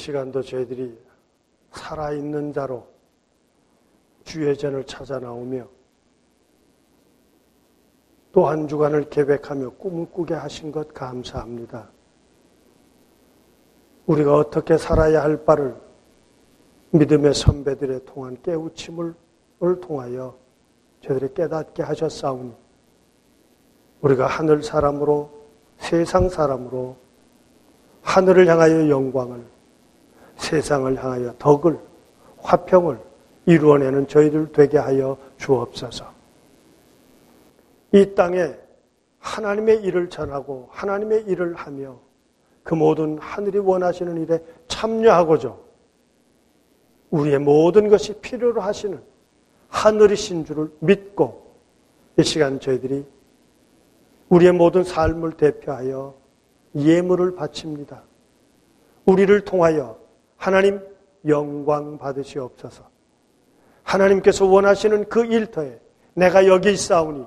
시간도 저희들이 살아있는 자로 주의 전을 찾아 나오며 또 한 주간을 계획하며 꿈을 꾸게 하신 것 감사합니다. 우리가 어떻게 살아야 할 바를 믿음의 선배들의 통한 깨우침을 통하여 저희들이 깨닫게 하셨사오니 우리가 하늘 사람으로 세상 사람으로 하늘을 향하여 영광을 세상을 향하여 덕을 화평을 이루어내는 저희들 되게 하여 주옵소서. 이 땅에 하나님의 일을 전하고 하나님의 일을 하며 그 모든 하늘이 원하시는 일에 참여하고자 우리의 모든 것이 필요로 하시는 하늘이신 줄을 믿고 이 시간 저희들이 우리의 모든 삶을 대표하여 예물을 바칩니다. 우리를 통하여 하나님 영광 받으시옵소서. 하나님께서 원하시는 그 일터에 내가 여기 있사오니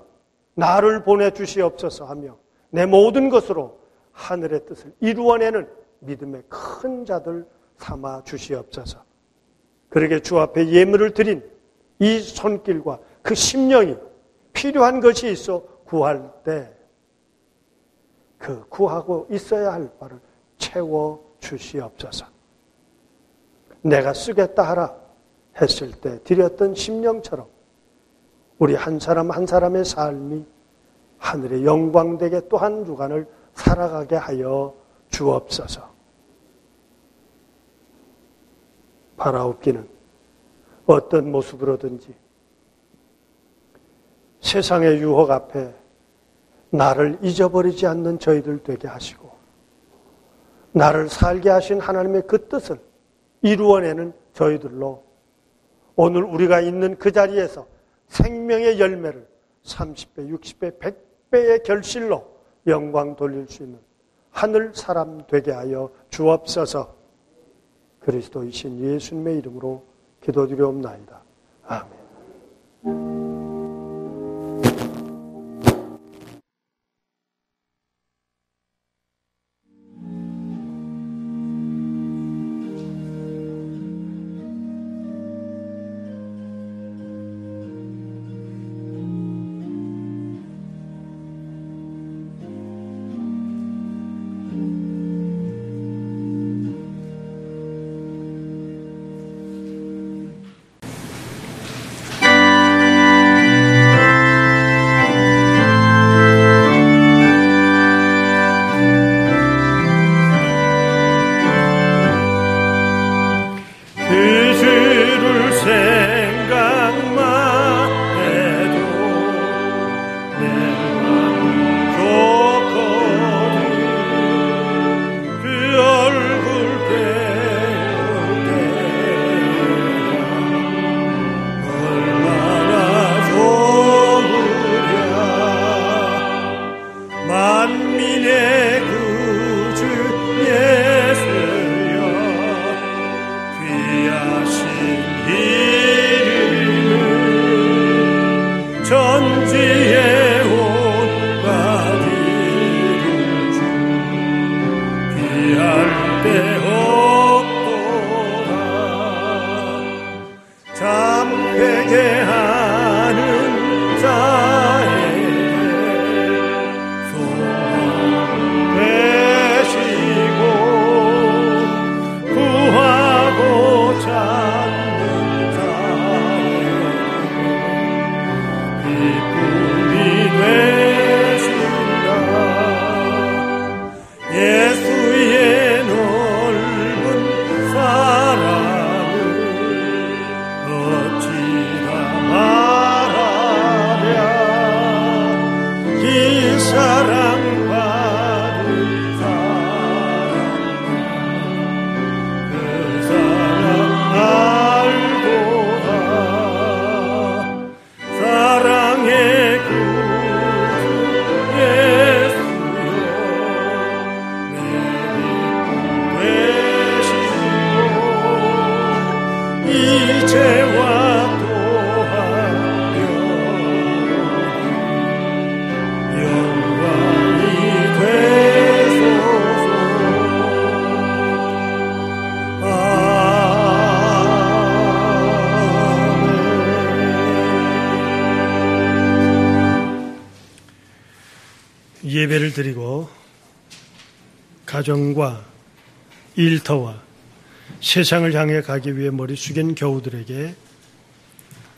나를 보내주시옵소서 하며 내 모든 것으로 하늘의 뜻을 이루어내는 믿음의 큰 자들 삼아 주시옵소서. 그러게 주 앞에 예물을 드린 이 손길과 그 심령이 필요한 것이 있어 구할 때 그 구하고 있어야 할 바를 채워 주시옵소서. 내가 쓰겠다 하라 했을 때 드렸던 심령처럼 우리 한 사람 한 사람의 삶이 하늘의 영광되게 또 한 주간을 살아가게 하여 주옵소서. 바라옵기는 어떤 모습으로든지 세상의 유혹 앞에 나를 잊어버리지 않는 저희들 되게 하시고 나를 살게 하신 하나님의 그 뜻을 이루어내는 저희들로 오늘 우리가 있는 그 자리에서 생명의 열매를 30배, 60배, 100배의 결실로 영광 돌릴 수 있는 하늘 사람 되게 하여 주옵소서. 그리스도이신 예수님의 이름으로 기도드리옵나이다. 아멘. 영광 예배를 드리고 가정과 일터와 세상을 향해 가기 위해 머리 숙인 교우들에게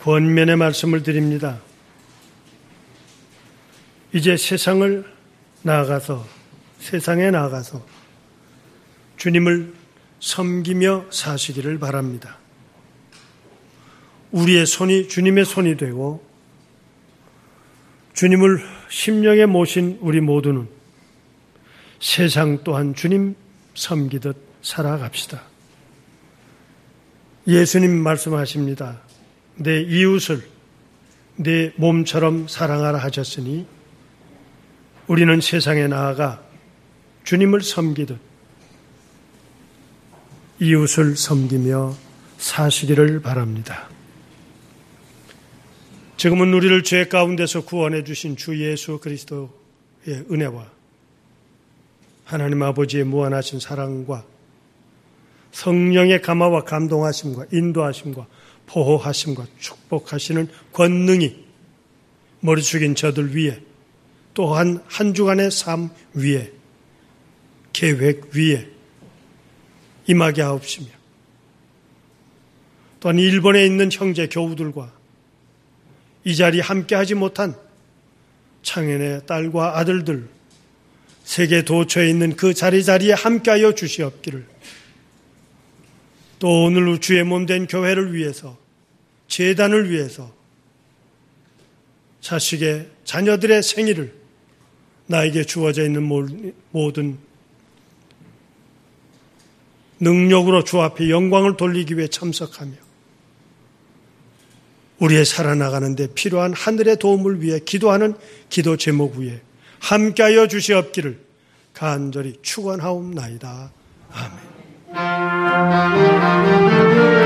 권면의 말씀을 드립니다. 이제 세상에 나아가서 주님을 섬기며 사시기를 바랍니다. 우리의 손이 주님의 손이 되고 주님을 심령에 모신 우리 모두는 세상 또한 주님 섬기듯 살아갑시다. 예수님 말씀하십니다. 내 이웃을 내 몸처럼 사랑하라 하셨으니 우리는 세상에 나아가 주님을 섬기듯 이웃을 섬기며 사시기를 바랍니다. 지금은 우리를 죄 가운데서 구원해 주신 주 예수 그리스도의 은혜와 하나님 아버지의 무한하신 사랑과 성령의 감화와 감동하심과 인도하심과 보호하심과 축복하시는 권능이 머리 숙인 저들 위에 또한 한 주간의 삶 위에 계획 위에 임하게 하옵시며 또한 일본에 있는 형제 교우들과 이 자리에 함께하지 못한 창현의 딸과 아들들 세계 도처에 있는 그 자리자리에 함께하여 주시옵기를 또 오늘 주의 몸된 교회를 위해서 제단을 위해서 자식의 자녀들의 생일을 나에게 주어져 있는 모든 능력으로 주 앞에 영광을 돌리기 위해 참석하며 우리의 살아나가는 데 필요한 하늘의 도움을 위해 기도하는 기도 제목 위에 함께하여 주시옵기를 간절히 축원하옵나이다. 아멘.